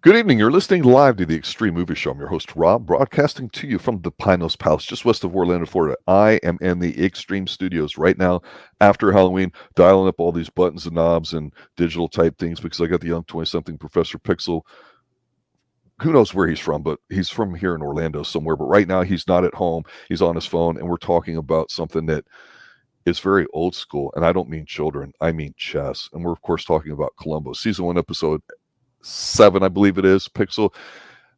Good evening. You're listening live to the Xtreme Movie Show. I'm your host, Rob, broadcasting to you from the Pinos Palace, just west of Orlando, Florida. I am in the Xtreme Studios right now after Halloween, dialing up all these buttons and knobs and digital type things because I got the young 20-something Professor Pixel. Who knows where he's from, but he's from here in Orlando somewhere. But right now, he's not at home. He's on his phone, and we're talking about something that is very old school. And I don't mean children, I mean chess. And we're, of course, talking about Columbo. Season 1, episode 7, I believe it is, Pixel.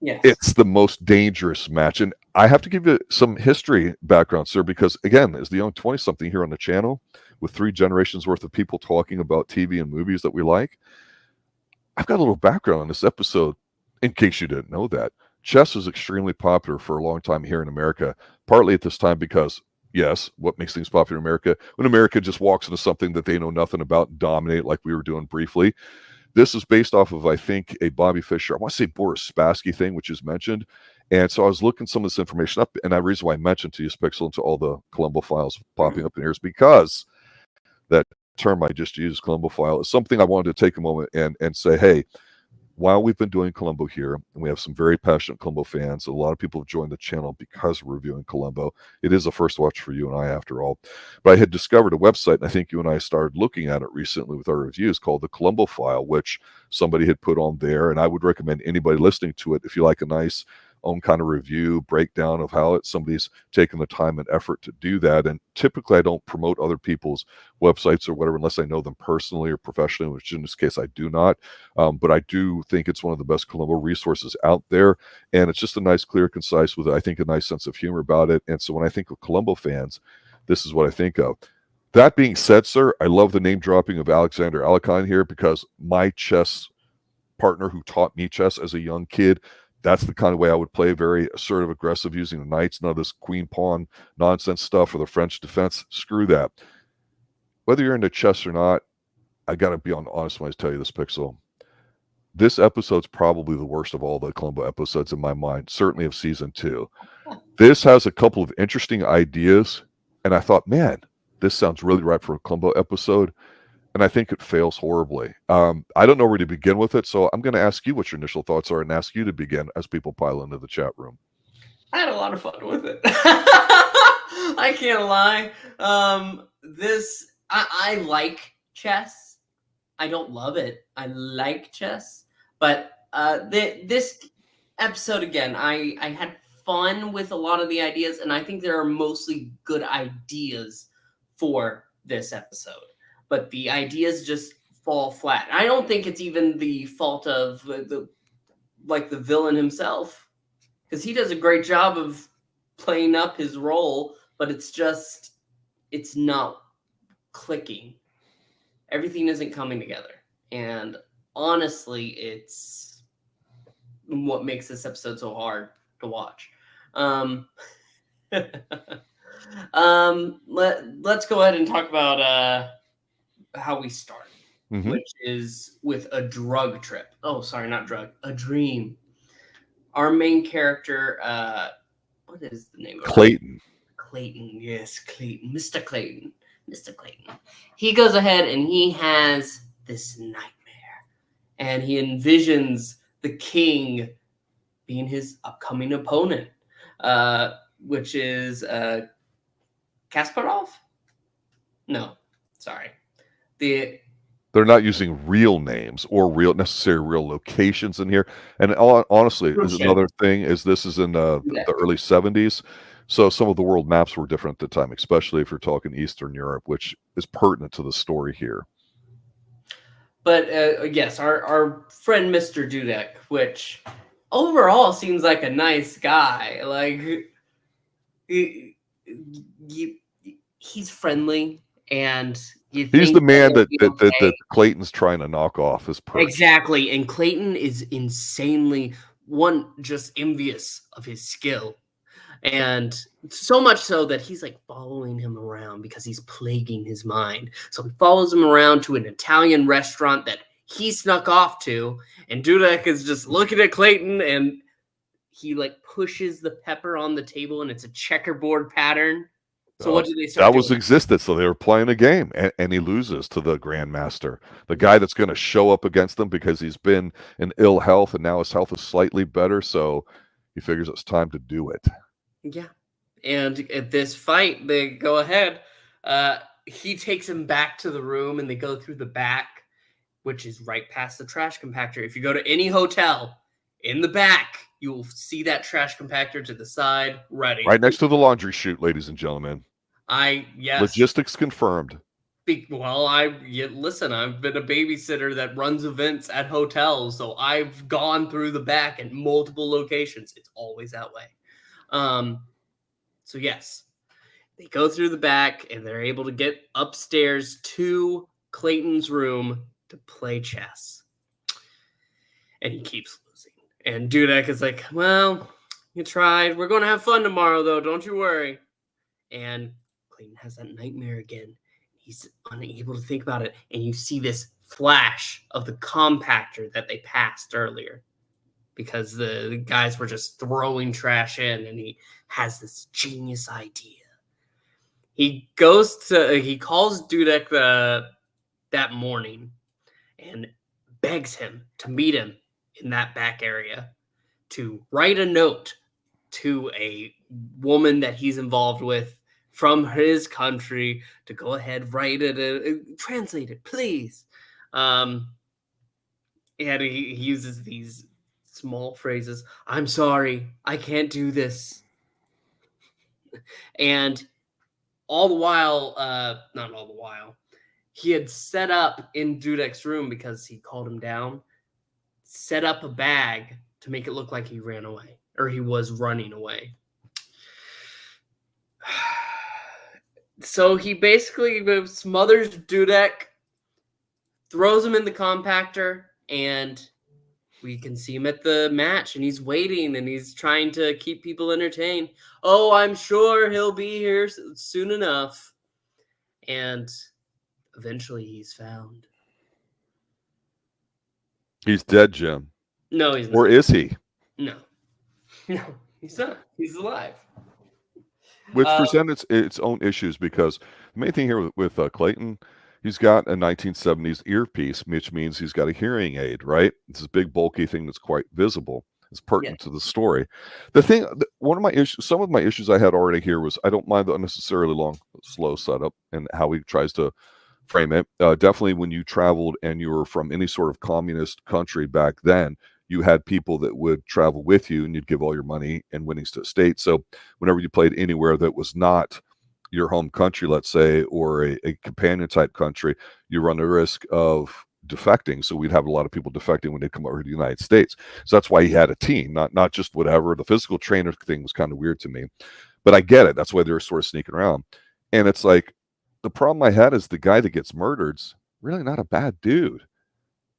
Yes. It's the most dangerous match. And I have to give you some history background, sir, because, again, as the young 20-something here on the channel, with 3 generations worth of people talking about TV and movies that we like, I've got a little background on this episode, in case you didn't know that. Chess was extremely popular for a long time here in America, partly at this time because, yes, what makes things popular in America? When America just walks into something that they know nothing about and dominate like we were doing briefly. This is based off of, I think, a Bobby Fischer, I want to say Boris Spassky thing, which is mentioned. And so I was looking some of this information up, and the reason why I mentioned to you, Pixel, and to all the Columbo files popping up in here is because that term I just used, Columbo file, is something I wanted to take a moment and say, hey, while we've been doing Columbo here, and we have some very passionate Columbo fans, a lot of people have joined the channel because we're reviewing Columbo. It is a first watch for you and I, after all. But I had discovered a website, and I think you and I started looking at it recently with our reviews, called the Columbo File, which somebody had put on there. And I would recommend anybody listening to it, if you like a nice own kind of review, breakdown of how somebody's taken the time and effort to do that. And typically I don't promote other people's websites or whatever unless I know them personally or professionally, which in this case I do not. But I do think it's one of the best Columbo resources out there. And it's just a nice, clear, concise, with, I think, a nice sense of humor about it. And so when I think of Columbo fans, this is what I think of. That being said, sir, I love the name dropping of Alexander Alekhine here, because my chess partner who taught me chess as a young kid, that's the kind of way I would play, very assertive, aggressive, using the knights, none of this queen pawn nonsense stuff or the French defense. Screw that. Whether you're into chess or not, I got to be honest when I tell you this, Pixel. This episode's probably the worst of all the Columbo episodes in my mind, certainly of season 2. This has a couple of interesting ideas, and I thought, man, this sounds really right for a Columbo episode. And I think it fails horribly. I don't know where to begin with it, so I'm going to ask you what your initial thoughts are and ask you to begin as people pile into the chat room. I had a lot of fun with it. I can't lie. I like chess. I don't love it. I like chess. But this episode, again, I had fun with a lot of the ideas, and I think there are mostly good ideas for this episode. But the ideas just fall flat. I don't think it's even the fault of the villain himself, because he does a great job of playing up his role, but it's not clicking. Everything isn't coming together. And honestly, it's what makes this episode so hard to watch. Let's go ahead and talk about how we start, which is with a drug trip. Oh, sorry, not drug, a dream. Our main character, what is the name of it? Clayton. Clayton, yes, Clayton. Mr. Clayton. He goes ahead and he has this nightmare. And he envisions the king being his upcoming opponent, which is Kasparov? No, sorry. They're not using real names or necessary real locations in here. And honestly, is another thing is this is in the early 70s. So some of the world maps were different at the time, especially if you're talking Eastern Europe, which is pertinent to the story here. But yes, our friend Mr. Dudek, which overall seems like a nice guy. Like he's friendly, and he's the man that Clayton's trying to knock off his perch. Exactly, and Clayton is insanely just envious of his skill, and so much so that he's like following him around because he's plaguing his mind. So he follows him around to an Italian restaurant that he snuck off to, and Dudek is just looking at Clayton, and he like pushes the pepper on the table, and it's a checkerboard pattern. So what did they start That doing? was existed. So they were playing a game, and he loses to the grandmaster, the guy that's going to show up against them because he's been in ill health, and now his health is slightly better. So he figures it's time to do it. Yeah. And at this fight, they go ahead. He takes him back to the room, and they go through the back, which is right past the trash compactor. If you go to any hotel, in the back, you will see that trash compactor to the side, ready. Right next to the laundry chute, ladies and gentlemen. Yes. Logistics confirmed. Listen, I've been a babysitter that runs events at hotels, so I've gone through the back at multiple locations. It's always that way. So yes, they go through the back and they're able to get upstairs to Clayton's room to play chess. And he keeps losing. And Dudek is like, well, you tried. We're going to have fun tomorrow, though. Don't you worry. And Clayton has that nightmare again. He's unable to think about it. And you see this flash of the compactor that they passed earlier, because the guys were just throwing trash in, and he has this genius idea. He calls Dudek that morning and begs him to meet him in that back area to write a note to a woman that he's involved with from his country, to go ahead, write it, translate it, please. And he uses these small phrases. I'm sorry, I can't do this. And all the while, not all the while, he had set up in Dudek's room, because he called him down, set up a bag to make it look like he ran away, or he was running away. So he basically smothers Dudek, throws him in the compactor, and we can see him at the match, and he's waiting, and he's trying to keep people entertained. Oh, I'm sure he'll be here soon enough. And eventually he's found. He's dead, Jim. No, he's not. Or is he? No, he's not. He's alive. Which presents its own issues, because the main thing here with Clayton, he's got a 1970s earpiece, which means he's got a hearing aid, right? It's this big bulky thing that's quite visible. It's pertinent to the story. Some of my issues I had already here was, I don't mind the unnecessarily long, slow setup and how he tries to frame it. Definitely when you traveled and you were from any sort of communist country back then, you had people that would travel with you, and you'd give all your money and winnings to a state. So whenever you played anywhere that was not your home country, let's say, or a companion type country, you run the risk of defecting. So we'd have a lot of people defecting when they come over to the United States. So that's why he had a team, not just whatever. The physical trainer thing was kind of weird to me, but I get it. That's why they were sort of sneaking around. And it's like, the problem I had is the guy that gets murdered's really not a bad dude.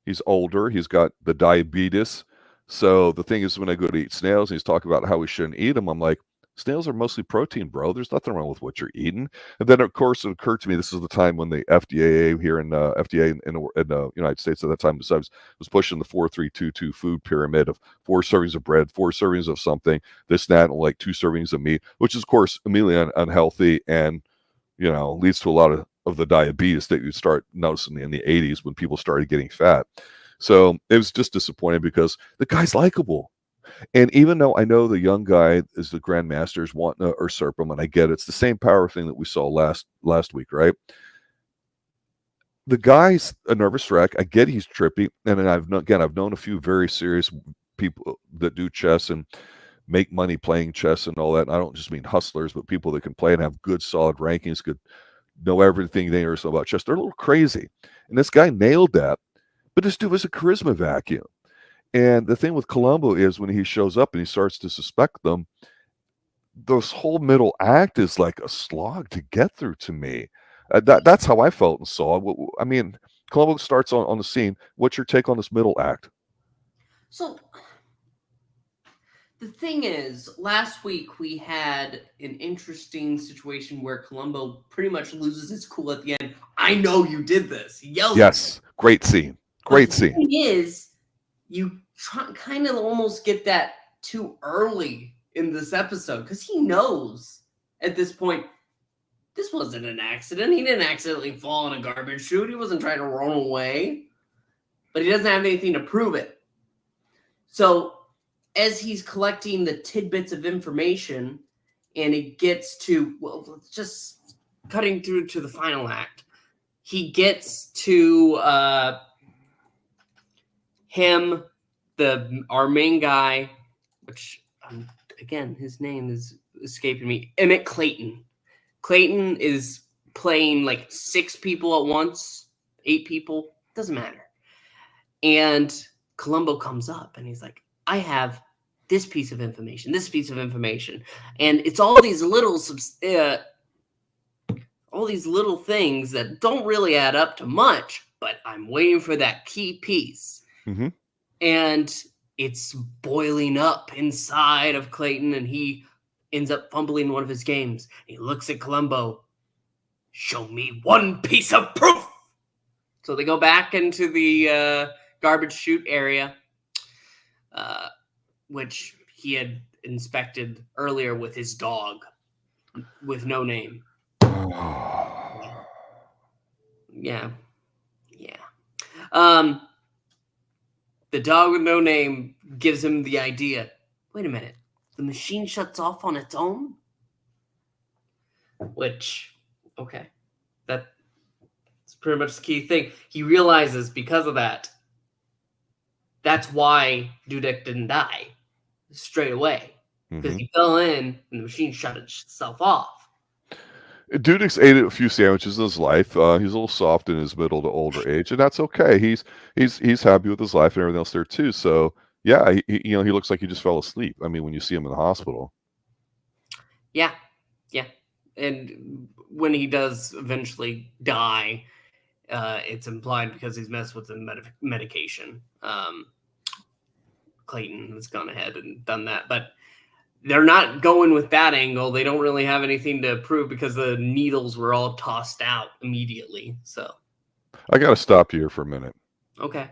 He's older. He's got the diabetes. So the thing is, when I go to eat snails and he's talking about how we shouldn't eat them, I'm like, snails are mostly protein, bro. There's nothing wrong with what you're eating. And then, of course, it occurred to me, this is the time when the FDA here in FDA in the United States at that time, besides, was pushing the 4-3-2-2 food pyramid of 4 servings of bread, 4 servings of something, this, and that, and like 2 servings of meat, which is, of course, immediately unhealthy, and leads to a lot of the diabetes that you start noticing in the 80s when people started getting fat. So it was just disappointing, because the guy's likable. And even though I know the young guy is the grandmasters wanting to usurp him, and I get it, it's the same power thing that we saw last week, right? The guy's a nervous wreck. I get he's trippy. And then I've known a few very serious people that do chess and make money playing chess and all that. And I don't just mean hustlers, but people that can play and have good, solid rankings, could know everything they know about chess. They're a little crazy. And this guy nailed that. But this dude was a charisma vacuum. And the thing with Columbo is, when he shows up and he starts to suspect them, this whole middle act is like a slog to get through to me. That's how I felt and saw it. I mean, Columbo starts on the scene. What's your take on this middle act? So the thing is, last week we had an interesting situation where Columbo pretty much loses his cool at the end. I know you did this. He yells. Yes, great scene. Great scene. The thing is, you kind of almost get that too early in this episode, because he knows at this point this wasn't an accident. He didn't accidentally fall in a garbage chute. He wasn't trying to run away. But he doesn't have anything to prove it. So as he's collecting the tidbits of information and it gets to, well, just cutting through to the final act, he gets to our main guy, which, again, his name is escaping me, Emmett Clayton. Clayton is playing like 6 people at once, 8 people, doesn't matter. And Columbo comes up and he's like, I have this piece of information, this piece of information. And it's all these little things that don't really add up to much, but I'm waiting for that key piece. Mm-hmm. And it's boiling up inside of Clayton, and he ends up fumbling one of his games. He looks at Columbo. Show me one piece of proof. So they go back into the garbage chute area, which he had inspected earlier with his dog with no name. Yeah. The dog with no name gives him the idea. Wait a minute. The machine shuts off on its own? Which, okay. That's pretty much the key thing. He realizes because of that, that's why Dudek didn't die straight away. Because he fell in and the machine shut itself off. Dudek's ate a few sandwiches in his life. He's a little soft in his middle to older age, and that's okay. He's happy with his life and everything else there too. So yeah, he looks like he just fell asleep. I mean, when you see him in the hospital. Yeah. And when he does eventually die, it's implied because he's messed with the medication. Clayton has gone ahead and done that, but they're not going with that angle. They don't really have anything to prove because the needles were all tossed out immediately. So I got to stop you here for a minute. Okay.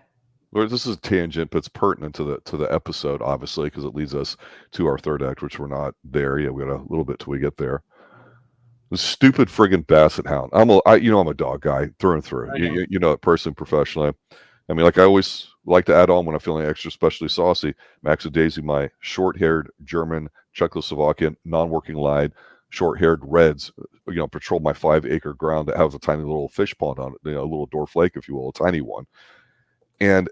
Lord, this is a tangent, but it's pertinent to the episode, obviously, because it leads us to our third act, which we're not there yet. We got a little bit till we get there. The stupid friggin' basset hound. I'm a dog guy through and through. You know it personally, professionally. I mean, like I always like to add on when I'm feeling extra specially saucy. Max and Daisy, my short-haired German, Czechoslovakian, non-working line, short-haired Reds, patrol my 5-acre ground that has a tiny little fish pond on it, a little Dorf Lake, if you will, a tiny one. And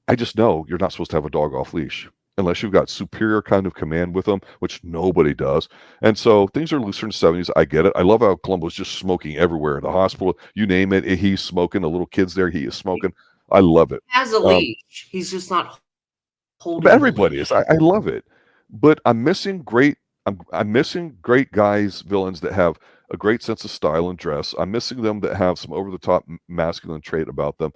I just know you're not supposed to have a dog off leash unless you've got superior kind of command with them, which nobody does. And so things are looser in the 70s. I get it. I love how Columbo's just smoking everywhere in the hospital. You name it, he's smoking. The little kids there, he is smoking. I love it. He has a leash. He's just not holding. But everybody is. I love it. But I'm missing great guys, villains that have a great sense of style and dress. I'm missing them that have some over-the-top masculine trait about them.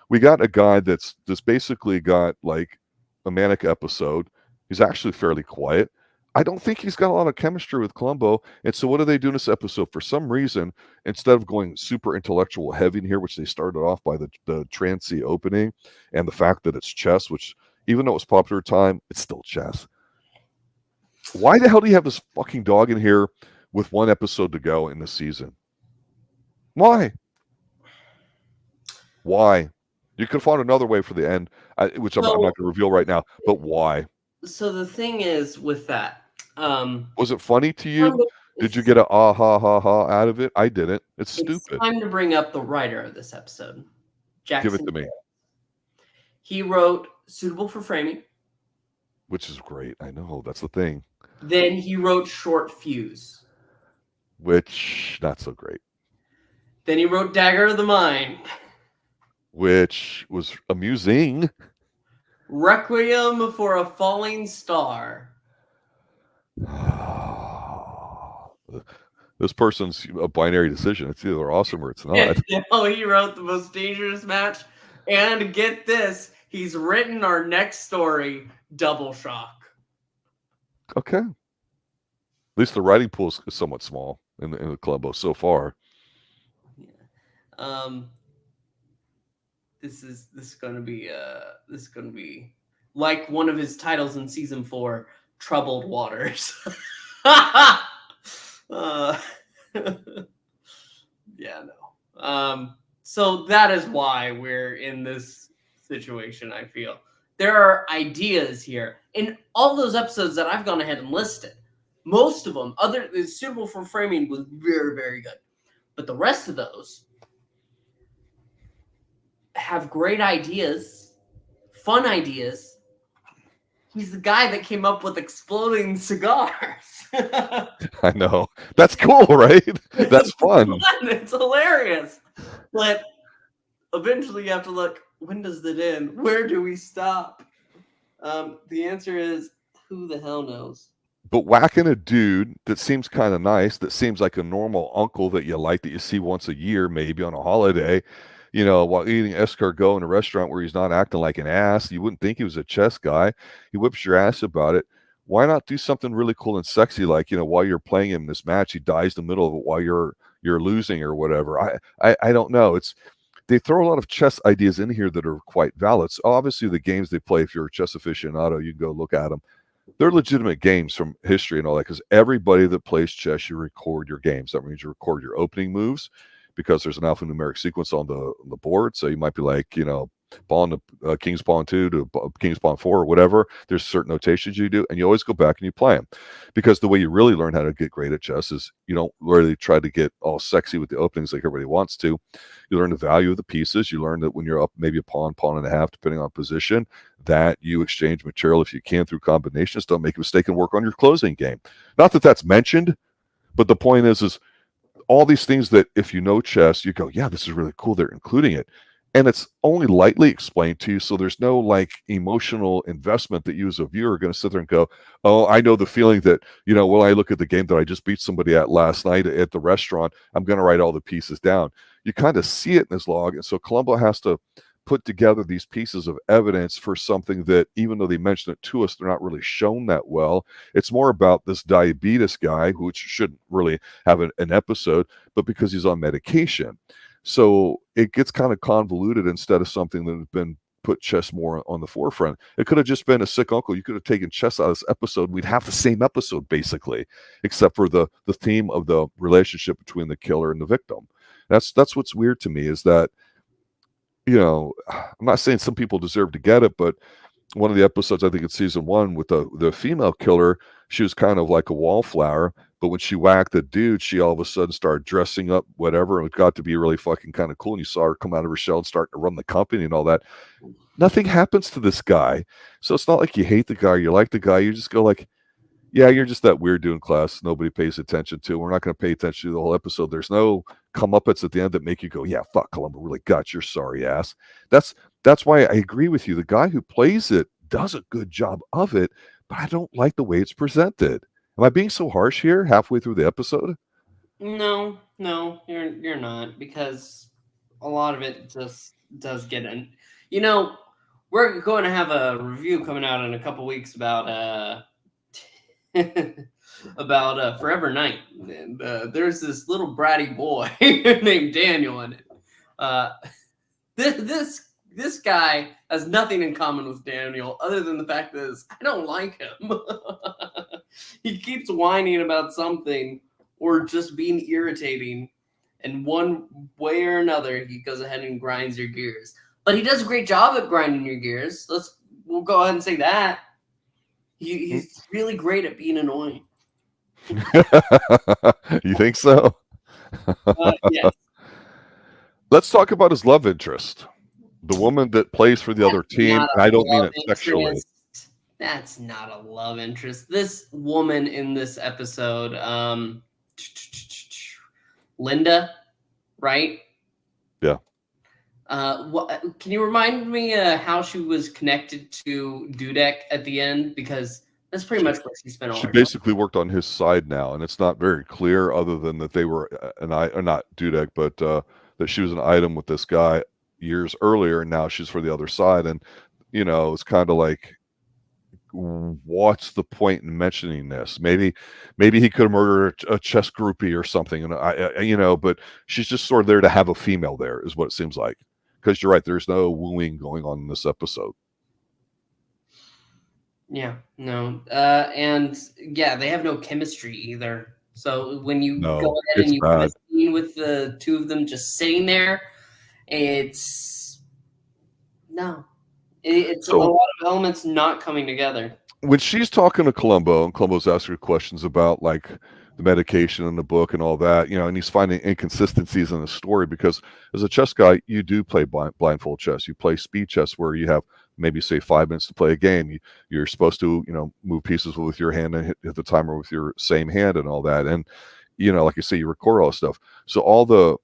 We got a guy that's basically got like a manic episode. He's actually fairly quiet. I don't think he's got a lot of chemistry with Columbo. And so what do they do in this episode? For some reason, instead of going super intellectual heavy in here, which they started off by the trancey opening and the fact that it's chess, which even though it was popular time, it's still chess. Why the hell do you have this fucking dog in here with one episode to go in this season? Why? You could find another way for the end, which I'm not going to reveal right now, but why? So the thing is with that. Was it funny to you? Did you get a ah ha ha ha out of it? I didn't. It's stupid. It's time to bring up the writer of this episode. Jackson. Give it to me. He wrote Suitable for Framing. Which is great. I know. That's the thing. Then he wrote Short Fuse. Which, not so great. Then he wrote Dagger of the Mind. Which was amusing. Requiem for a Falling Star. This person's a binary decision. It's either awesome or it's not. He wrote The Most Dangerous Match. And get this, he's written our next story, Double Shock. Okay. At least the writing pool is somewhat small in the Columbo so far. Yeah. This is going to be like one of his titles in season 4, Troubled Waters. Yeah, no. So that is why we're in this situation, I feel. There are ideas here. In all those episodes that I've gone ahead and listed, most of them, other suitable for framing, was very, very good. But the rest of those have great ideas, fun ideas. He's the guy that came up with exploding cigars. I know. That's cool, right? That's fun. It's hilarious. But eventually you have to look, when does it end? Where do we stop? The answer is, who the hell knows? But whacking a dude that seems kind of nice, that seems like a normal uncle that you like, that you see once a year, maybe on a holiday, while eating escargot in a restaurant where he's not acting like an ass. You wouldn't think he was a chess guy. He whips your ass about it. Why not do something really cool and sexy, like, while you're playing him in this match, he dies in the middle of it while you're losing or whatever. I don't know. They throw a lot of chess ideas in here that are quite valid. So obviously the games they play, if you're a chess aficionado, you can go look at them. They're legitimate games from history and all that, because everybody that plays chess, you record your games. That means you record your opening moves, because there's an alphanumeric sequence on the board. So you might be like, pawn to king's pawn 2 to king's pawn 4 or whatever. There's certain notations you do, and you always go back and you play them, because the way you really learn how to get great at chess is you don't really try to get all sexy with the openings like everybody wants to. You learn the value of the pieces. You learn that when you're up maybe a pawn and a half, depending on position, that you exchange material if you can through combinations. Don't make a mistake and work on your closing game. Not that that's mentioned, but the point is all these things that if you know chess, you go, yeah, this is really cool. They're including it. And it's only lightly explained to you, so there's no like emotional investment that you as a viewer are going to sit there and go, oh, I know the feeling that, when I look at the game that I just beat somebody at last night at the restaurant, I'm going to write all the pieces down. You kind of see it in his log, and so Columbo has to put together these pieces of evidence for something that, even though they mention it to us, they're not really shown that well. It's more about this diabetes guy, which shouldn't really have an episode, but because he's on medication. So it gets kind of convoluted instead of something that has been put chess more on the forefront. It could have just been a sick uncle. You could have taken chess out of this episode. We'd have the same episode basically, except for the theme of the relationship between the killer and the victim. That's what's weird to me, is that, I'm not saying some people deserve to get it, but one of the episodes, I think it's season 1, with the female killer, she was kind of like a wallflower, but when she whacked the dude, she all of a sudden started dressing up, whatever, and it got to be really fucking kind of cool. And you saw her come out of her shell and start to run the company and all that. Nothing happens to this guy. So it's not like you hate the guy or you like the guy. You just go like, yeah, you're just that weird dude in class nobody pays attention to. We're not going to pay attention to the whole episode. There's no comeuppance at the end that make you go, yeah, fuck, Columbo really got your sorry ass. That's why I agree with you. The guy who plays it does a good job of it, but I don't like the way it's presented. Am I being so harsh here halfway through the episode? No, you're not, because a lot of it just does get in. We're going to have a review coming out in a couple weeks about about Forever Night, and there's this little bratty boy named Daniel in it. This guy has nothing in common with Daniel other than the fact that I don't like him. He keeps whining about something or just being irritating, and one way or another he goes ahead and grinds your gears. But he does a great job at grinding your gears. We'll go ahead and say that. He's really great at being annoying. You think so? Yes. Let's talk about his love interest, the woman that plays for the other team. And I don't mean it sexually. That's not a love interest. This woman in this episode, Linda, right? Yeah. Can you remind me how she was connected to Dudek at the end? Because that's pretty much what she spent all her time. She basically worked on his side now, and it's not very clear, other than that they were not Dudek, but that she was an item with this guy years earlier, and now she's for the other side. And it's kind of like, what's the point in mentioning this? Maybe he could have murdered a chess groupie or something, and but she's just sort of there to have a female there, is what it seems like. Because you're right, there's no wooing going on in this episode. Yeah, no, and yeah, they have no chemistry either. So when you No, go ahead it's and you have a bad. scene with the two of them just sitting there, it's a So lot of elements not coming together. when she's talking to Columbo and Columbo's asking her questions about like the medication in the book and all that, and he's finding inconsistencies in the story because as a chess guy, you do play blindfold chess. You play speed chess where you have maybe say 5 minutes to play a game. You're supposed to, move pieces with your hand and hit the timer with your same hand and all that. And, like you say, you record all this stuff. So all the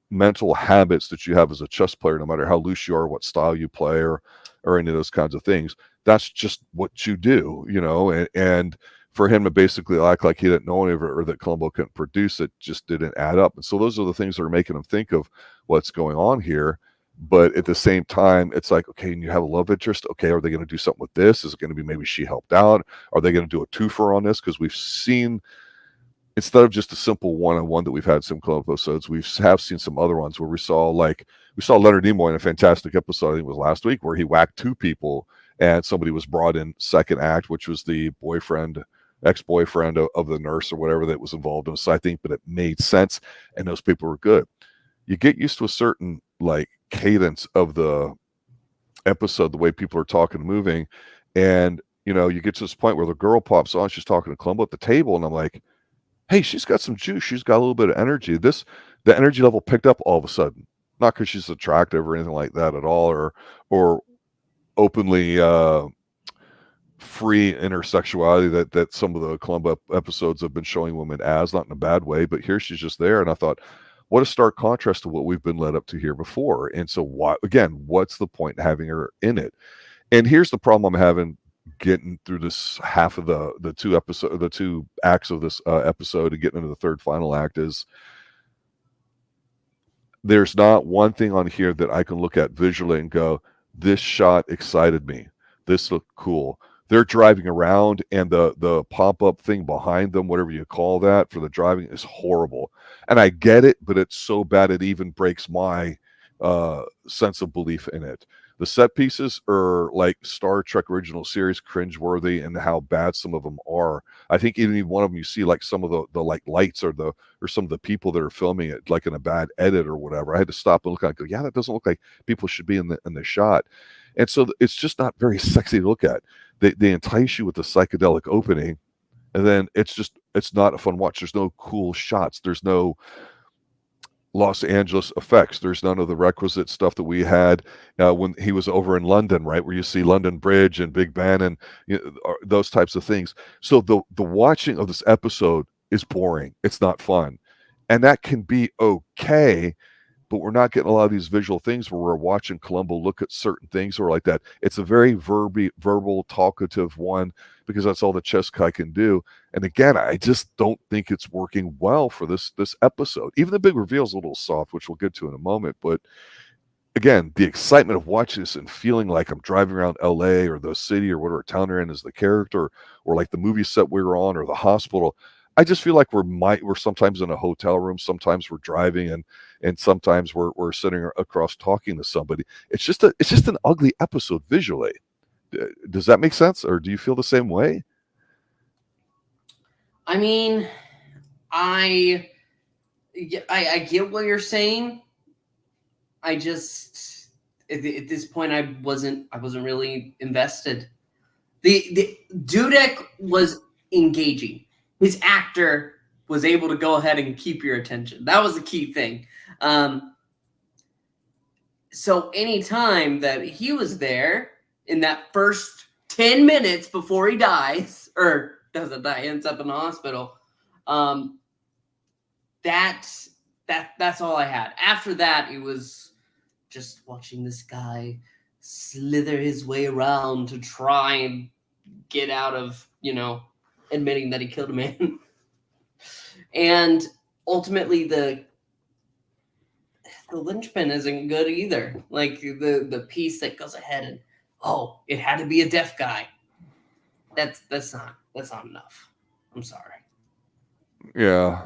mental habits that you have as a chess player, no matter how loose you are, what style you play or any of those kinds of things, that's just what you do, and for him to basically act like he didn't know any of it or that Columbo couldn't produce it just didn't add up. And so those are the things that are making him think of what's going on here. But at the same time, it's like, okay, and you have a love interest. Okay, are they going to do something with this? Is it going to be maybe she helped out? Are they going to do a twofer on this? Because we've seen, instead of just a simple one-on-one that we've had some Columbo episodes, we have seen some other ones where we saw Leonard Nimoy in a fantastic episode, I think it was last week, where he whacked two people and somebody was brought in second act, which was the ex-boyfriend of the nurse or whatever that was involved in this, I think, but it made sense and those people were good. You get used to a certain like cadence of the episode, the way people are talking and moving, and you get to this point where the girl pops on, she's talking to Columbo at the table, and I'm like, hey, she's got some juice. She's got a little bit of energy. The energy level picked up all of a sudden, not because she's attractive or anything like that at all, or openly free intersexuality that some of the Columbo episodes have been showing women as, not in a bad way, but here she's just there. And I thought, what a stark contrast to what we've been led up to here before. And so what's the point in having her in it? And here's the problem I'm having getting through this half of the two acts of this episode and getting into the third final act is there's not one thing on here that I can look at visually and go, this shot excited me. This looked cool. They're driving around and the pop-up thing behind them, whatever you call that, for the driving is horrible. And I get it, but it's so bad it even breaks my sense of belief in it. The set pieces are like Star Trek original series cringeworthy and how bad some of them are. I think even one of them you see like some of the like lights or some of the people that are filming it like in a bad edit or whatever. I had to stop and look and go, yeah, that doesn't look like people should be in the shot. And so it's just not very sexy to look at. They entice you with the psychedelic opening, and then it's not a fun watch. There's no cool shots. There's no Los Angeles effects. There's none of the requisite stuff that we had when he was over in London, right, where you see London Bridge and Big Ben and those types of things. So the watching of this episode is boring. It's not fun, and that can be okay. But we're not getting a lot of these visual things where we're watching Columbo look at certain things or like that. It's a very verbal, talkative one because that's all the chess guy can do. And again, I just don't think it's working well for this episode. Even the big reveal is a little soft, which we'll get to in a moment. But again, the excitement of watching this and feeling like I'm driving around LA or the city or whatever town they're in as the character, or like the movie set we were on or the hospital. I just feel like we're sometimes in a hotel room, sometimes we're driving, and sometimes we're sitting across talking to somebody. It's just an ugly episode visually. Does that make sense, or do you feel the same way? I mean, I get what you're saying. I just at this point I wasn't really invested. The Dudek was engaging. His actor was able to go ahead and keep your attention. That was the key thing. So anytime that he was there in that first 10 minutes before he dies, or doesn't die, ends up in the hospital, that's all I had. After that, it was just watching this guy slither his way around to try and get out of, admitting that he killed a man. And ultimately the linchpin isn't good either. Like the piece that goes ahead and, it had to be a deaf guy. That's not enough. I'm sorry. Yeah.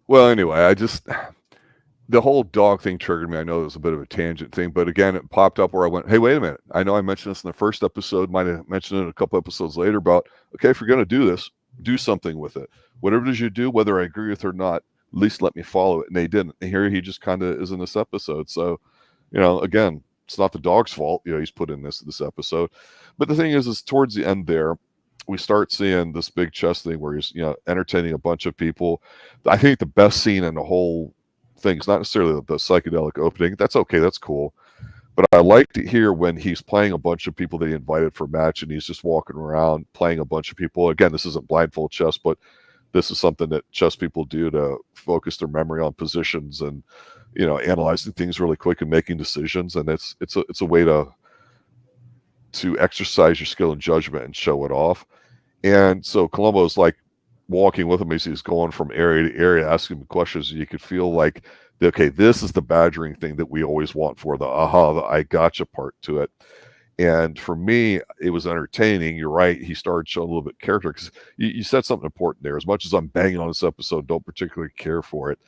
Well, anyway, the whole dog thing triggered me. I know it was a bit of a tangent thing, but again, it popped up where I went, hey, wait a minute. I know I mentioned this in the first episode, might have mentioned it a couple episodes later about, okay, if you're going to do this, Do something with it. Whatever it is you do, whether I agree with it or not, at least let me follow it. And they didn't. And here he just kind of is in this episode. So, again, it's not the dog's fault. He's put in this episode. But the thing is towards the end there, we start seeing this big chess thing where he's, entertaining a bunch of people. I think the best scene in the whole thing is not necessarily the psychedelic opening. That's okay. That's cool. But I like to hear when he's playing a bunch of people that he invited for a match and he's just walking around playing a bunch of people. Again, this isn't blindfold chess, but this is something that chess people do to focus their memory on positions and, analyzing things really quick and making decisions. And it's a way to exercise your skill and judgment and show it off. And so Columbo's like walking with him as he's going from area to area, asking him questions. And you could feel like, okay, this is the badgering thing that we always want for the I gotcha part to it. And for me, it was entertaining. You're right. He started showing a little bit of character because you said something important there. As much as I'm banging on this episode, don't particularly care for it.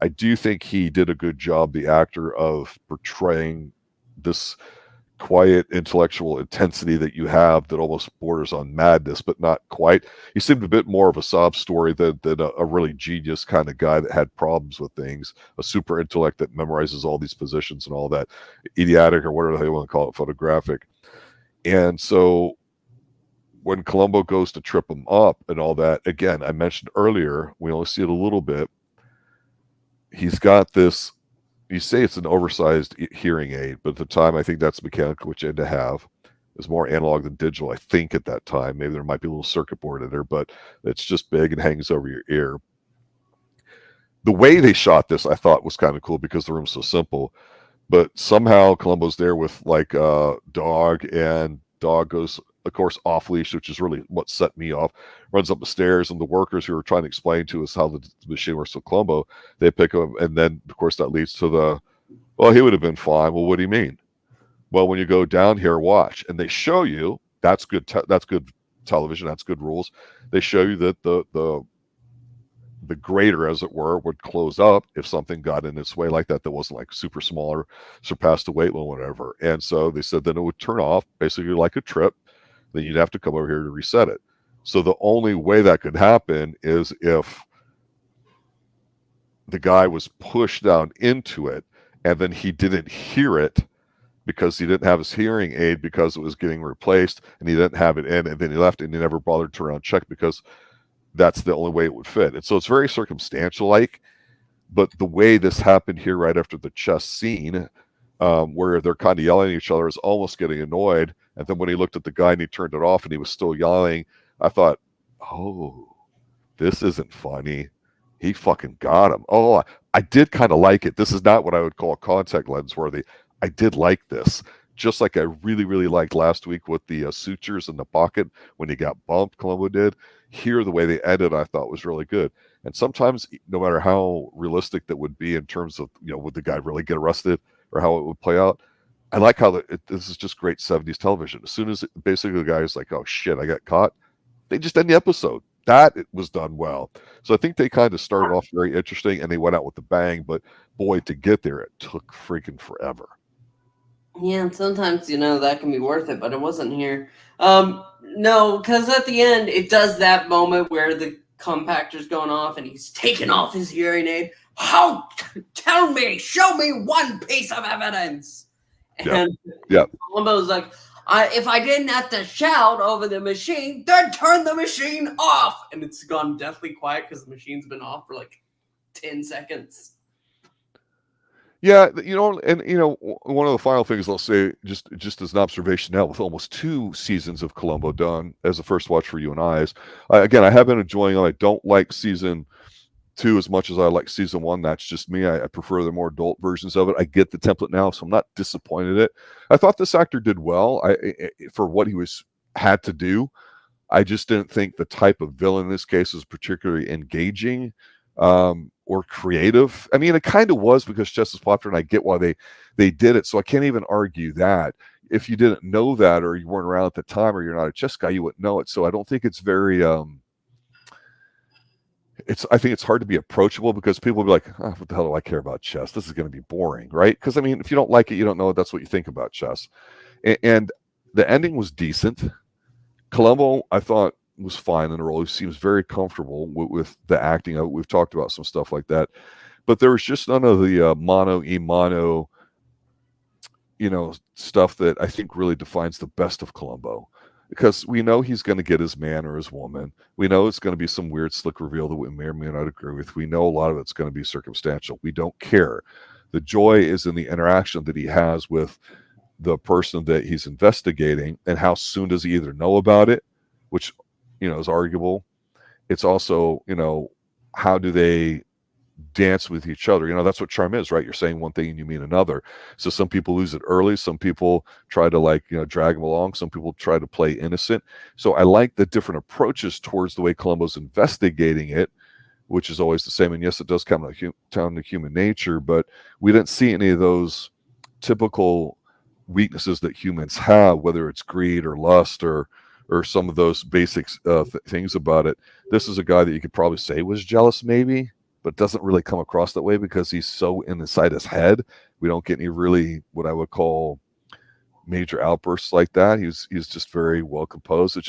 I do think he did a good job, the actor, of portraying this quiet intellectual intensity that you have that almost borders on madness, but not quite. He seemed a bit more of a sob story than a really genius kind of guy that had problems with things, a super intellect that memorizes all these positions and all that, idiotic or whatever they want to call it, photographic. And so when Columbo goes to trip him up and all that, again, I mentioned earlier, we only see it a little bit. He's got this, you say it's an oversized hearing aid, but at the time, I think that's mechanical, which you had to have. It's more analog than digital, I think, at that time. Maybe there might be a little circuit board in there, but it's just big and hangs over your ear. The way they shot this, I thought, was kind of cool because the room's so simple. But somehow Columbo's there with like a dog, and dog goes, of course, off leash, which is really what set me off. Runs up the stairs, and the workers who are trying to explain to us how the machine works with Columbo, they pick him, and then of course that leads to well, he would have been fine. Well, what do you mean? Well, when you go down here, watch, and they show you that's good. That's good television. That's good rules. They show you that the grater, as it were, would close up if something got in its way like that wasn't like super small or surpassed the weight limit, whatever. And so they said then it would turn off, basically like a trip. Then you'd have to come over here to reset it. So the only way that could happen is if the guy was pushed down into it and then he didn't hear it because he didn't have his hearing aid because it was getting replaced and he didn't have it in, and then he left and he never bothered to turn around and check because that's the only way it would fit. And so it's very circumstantial like, but the way this happened here right after the chess scene, where they're kind of yelling at each other, is almost getting annoyed. And then when he looked at the guy and he turned it off and he was still yelling, I thought, oh, this isn't funny. He fucking got him. Oh, I did kind of like it. This is not what I would call contact lens worthy. I did like this. Just like I really, really liked last week with the sutures in the pocket when he got bumped, Columbo did. Here, the way they ended, I thought was really good. And sometimes, no matter how realistic that would be in terms of, would the guy really get arrested or how it would play out, I like how this is just great 70s television. As soon as basically the guy is like, oh shit, I got caught, they just end the episode. That it was done well. So I think they kind of started off very interesting and they went out with a bang, but boy, to get there, it took freaking forever. Yeah, and sometimes, that can be worth it, but it wasn't here. No, because at the end, it does that moment where the compactor's going off and he's taking off his hearing aid. How? Tell me, show me one piece of evidence. And Columbo's like, if I didn't have to shout over the machine, then turn the machine off. And it's gone deathly quiet because the machine's been off for like 10 seconds. Yeah, one of the final things I'll say, just as an observation now, with almost 2 seasons of Columbo done as a first watch for you and I, is again, I have been enjoying them. I don't like season 2 as much as I like season 1. That's just me. I prefer the more adult versions of it. I get the template now, so I'm not disappointed in it. I thought this actor did well for what he had to do. I just didn't think the type of villain in this case was particularly engaging or creative. I mean, it kind of was because chess is popular, and I get why they did it. So I can't even argue that. If you didn't know that, or you weren't around at the time, or you're not a chess guy, you wouldn't know it. So I don't think it's very. I think it's hard to be approachable because people will be like, oh, what the hell do I care about chess? This is going to be boring, right? Because I mean, if you don't like it, you don't know it. That's what you think about chess. And the ending was decent. Columbo, I thought, was fine in the role. He seems very comfortable with the acting of it. We've talked about some stuff like that, but there was just none of the mano y mano, stuff that I think really defines the best of Columbo. Because we know he's going to get his man or his woman. We know it's going to be some weird, slick reveal that we may or may not agree with. We know a lot of it's going to be circumstantial. We don't care. The joy is in the interaction that he has with the person that he's investigating, and how soon does he either know about it, which, is arguable. It's also, how do they dance with each other? That's what charm is, right? You're saying one thing and you mean another. So some people lose it early. Some people try to drag them along. Some people try to play innocent. So I like the different approaches towards the way Columbo's investigating it, which is always the same. And yes, it does come down to human nature, but we didn't see any of those typical weaknesses that humans have, whether it's greed or lust or some of those basic things about it. This is a guy that you could probably say was jealous, maybe, but doesn't really come across that way because he's so inside his head. We don't get any really what I would call major outbursts like that. He's just very well composed. It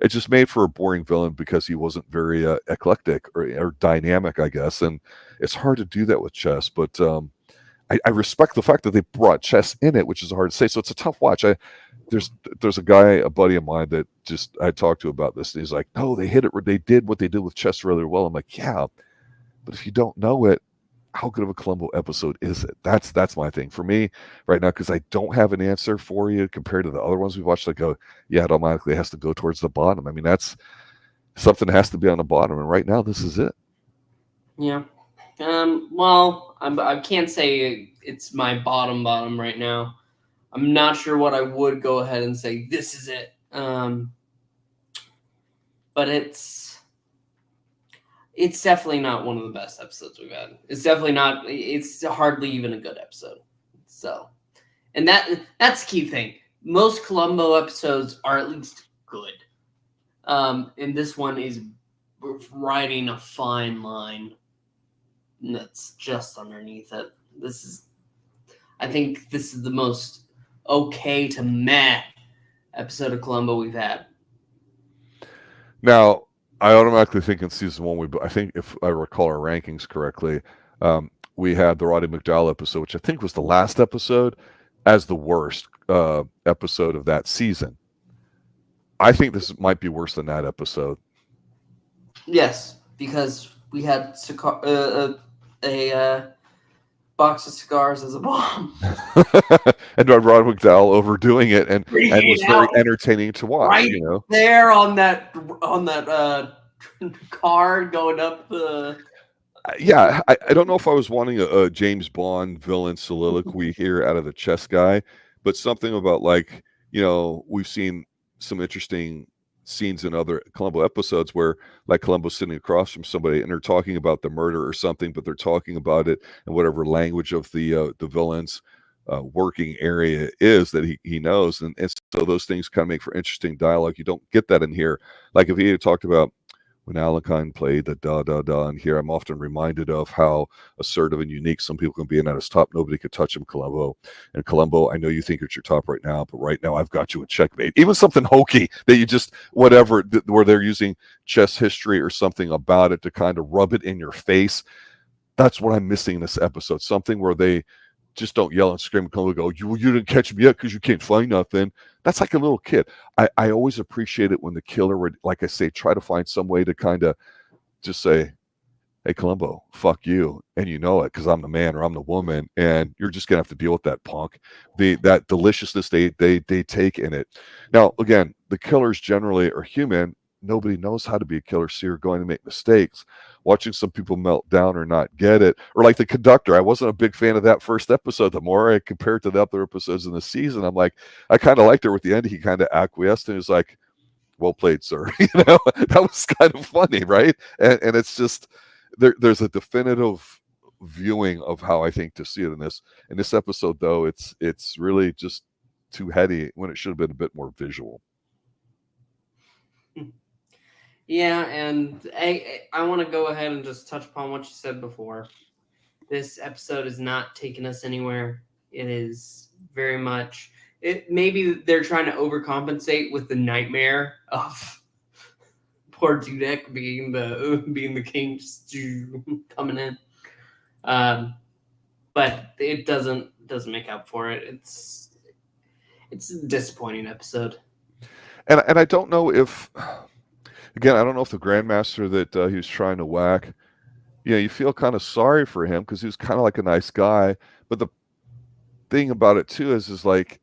just made for a boring villain because he wasn't very eclectic or dynamic, I guess. And it's hard to do that with Chess, but I respect the fact that they brought Chess in it, which is hard to say. So it's a tough watch. There's a guy, a buddy of mine that just I talked to about this, and he's like, "No, they hit it. They did what they did with Chess really well." I'm like, "Yeah, but if you don't know it, how good of a Columbo episode is it?" That's my thing for me right now, because I don't have an answer for you compared to the other ones we've watched. I go, yeah, it automatically has to go towards the bottom. I mean, that's something that has to be on the bottom, and right now this is it. Yeah. Well, I can't say it's my bottom right now. I'm not sure what I would go ahead and say this is it. But it's definitely not one of the best episodes we've had. It's definitely not. It's hardly even a good episode. So, and that's the key thing. Most Columbo episodes are at least good. And this one is riding a fine line that's just underneath it. I think this is the most okay to meh episode of Columbo we've had. Now, I automatically think in season one, I think if I recall our rankings correctly, we had the Roddy McDowell episode, which I think was the last episode, as the worst episode of that season. I think this might be worse than that episode. Yes, because we had a box of cigars as a bomb. And Rod McDowell overdoing it and was very entertaining to watch. Right there on that car going up the. Yeah, I don't know if I was wanting a James Bond villain soliloquy here out of the Chess guy, but something about we've seen some interesting scenes in other Columbo episodes where Columbo's sitting across from somebody and they're talking about the murder or something, but they're talking about it in whatever language of the villain's working area is that he knows, and so those things kind of make for interesting dialogue. You don't get that in here. Like if he had talked about when Alakine played the da-da-da, and here I'm often reminded of how assertive and unique some people can be, and at his top, nobody could touch him, Columbo. And Columbo, I know you think it's your top right now, but right now I've got you in checkmate. Even something hokey that you just, whatever, where they're using chess history or something about it to kind of rub it in your face. That's what I'm missing in this episode. Something where they just don't yell and scream and Columbo go, you didn't catch me yet because you can't find nothing. That's like a little kid. I always appreciate it when the killer would, like I say, try to find some way to kind of just say, hey, Columbo, fuck you. And you know it because I'm the man or I'm the woman. And you're just going to have to deal with that punk. That deliciousness they take in it. Now, again, the killers generally are human. Nobody knows how to be a killer, so you're going to make mistakes. Watching some people melt down or not get it, or like the conductor, I wasn't a big fan of that first episode. The more I compared to the other episodes in the season, I'm like, I kind of liked it. With the end, he kind of acquiesced and was like, well played, sir. That was kind of funny, right? And it's just, there's a definitive viewing of how I think to see it in this episode, though. It's really just too heady when it should have been a bit more visual. Yeah, and I want to go ahead and just touch upon what you said before. This episode is not taking us anywhere. It is very much... Maybe they're trying to overcompensate with the nightmare of poor Dudek being the king, just coming in. But it doesn't make up for it. It's a disappointing episode. And I don't know if, again, I don't know if the grandmaster that he was trying to whack, you feel kind of sorry for him because he was kind of like a nice guy. But the thing about it too is like,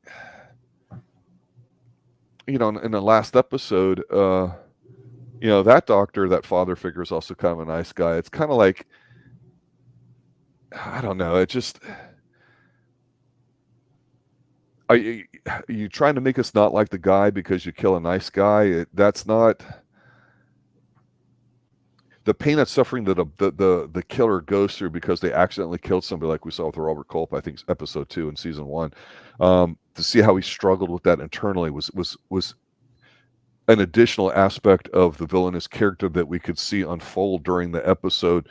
in the last episode, that doctor, that father figure is also kind of a nice guy. It's kind of like, I don't know. It just, are you trying to make us not like the guy because you kill a nice guy? That's not the pain and suffering that the killer goes through because they accidentally killed somebody, like we saw with Robert Culp, I think episode 2 in season 1. To see how he struggled with that internally was an additional aspect of the villainous character that we could see unfold during the episode's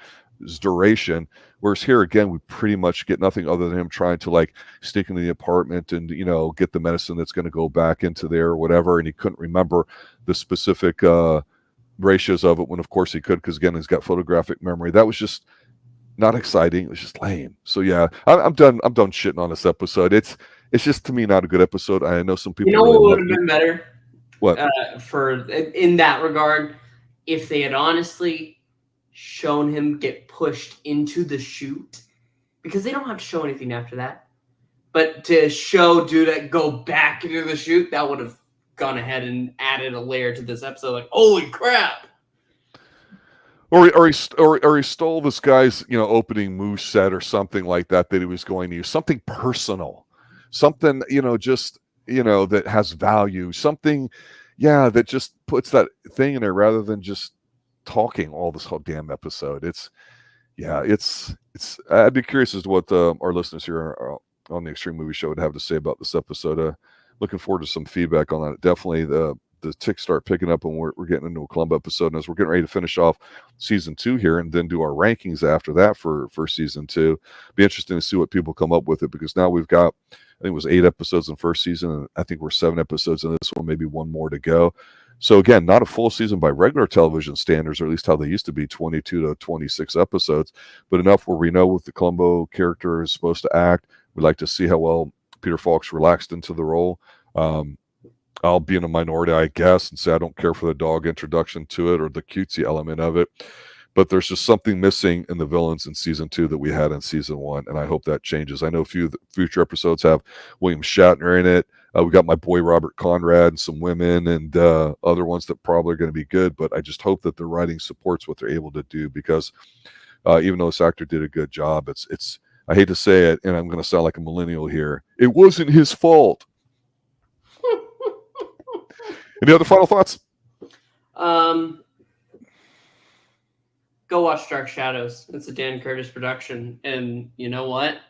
duration. Whereas here again, we pretty much get nothing other than him trying to like sneak into the apartment and get the medicine that's going to go back into there or whatever, and he couldn't remember the specific ratios of it when of course he could, because again he's got photographic memory. That was just not exciting. It was just lame. So yeah, I'm done shitting on this episode. It's just, to me, not a good episode. I know some people what would have been better, what in that regard, if they had honestly shown him get pushed into the chute, because they don't have to show anything after that, but to show Dudek go back into the chute, that would have gone ahead and added a layer to this episode. Like, holy crap! Or he stole this guy's opening move set or something like that he was going to use, something personal, something that has value, something that just puts that thing in there rather than just talking all this whole damn episode. I'd be curious as to what our listeners here on the Xtreme Movie Show would have to say about this episode. Looking forward to some feedback on that. Definitely the ticks start picking up when we're getting into a Columbo episode, and as we're getting ready to finish off season 2 here and then do our rankings after that for season 2. Be interesting to see what people come up with it, because now we've got, I think it was 8 episodes in the first season, and I think we're 7 episodes in this one, maybe one more to go. So again, not a full season by regular television standards, or at least how they used to be, 22 to 26 episodes, but enough where we know what the Columbo character is supposed to act. We'd like to see how well Peter Falk's relaxed into the role. I'll be in a minority, I guess, and say I don't care for the dog introduction to it or the cutesy element of it, but there's just something missing in the villains in season 2 that we had in season 1, and I hope that changes. I know a few of the future episodes have William Shatner in it. We got my boy Robert Conrad and some women and other ones that probably are going to be good, but I just hope that the writing supports what they're able to do, because even though this actor did a good job, it's I hate to say it, and I'm going to sound like a millennial here, it wasn't his fault. Any other final thoughts? Go watch Dark Shadows. It's a Dan Curtis production, and you know what?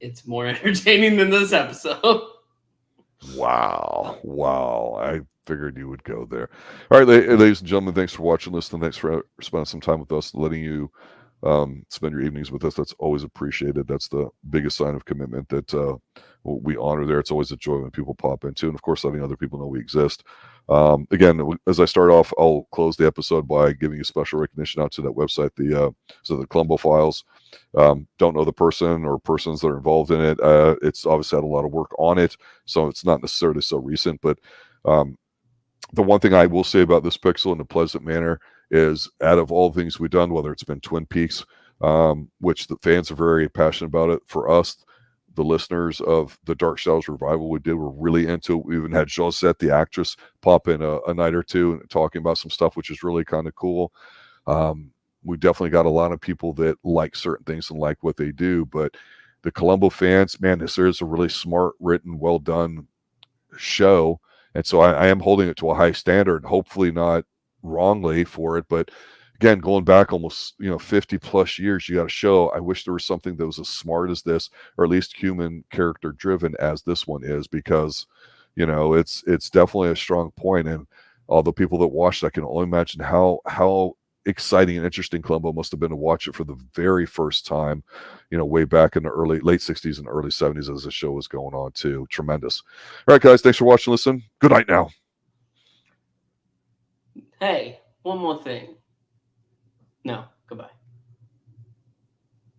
It's more entertaining than this episode. Wow. I figured you would go there. All right, ladies and gentlemen, thanks for watching, listening. Thanks for spending some time with us, letting you spend your evenings with us. That's always appreciated. That's the biggest sign of commitment that we honor there. It's always a joy when people pop in too, and of course letting other people know we exist. Again, as I start off, I'll close the episode by giving a special recognition out to that website, the Columbo Files. Don't know the person or persons that are involved in it. It's obviously had a lot of work on it, so it's not necessarily so recent, but the one thing I will say about this pixel in a pleasant manner is, out of all things we've done, whether it's been Twin Peaks, which the fans are very passionate about it, for us, the listeners of the Dark Shadows revival we did were really into it. We even had Josette, the actress, pop in a night or two and talking about some stuff, which is really kind of cool. We definitely got a lot of people that like certain things and like what they do, but the Columbo fans, man, this is a really smart, written, well done show. And so I am holding it to a high standard, hopefully not wrongly for it. But again, going back almost 50 plus years, you got to show. I wish there was something that was as smart as this, or at least human character driven as this one is, because it's definitely a strong point. And all the people that watched, I can only imagine how exciting and interesting Columbo must have been to watch it for the very first time, way back in the late 60s and early 70s as the show was going on too. Tremendous. All right, guys, thanks for watching. Listen, good night now. Hey, one more thing. No,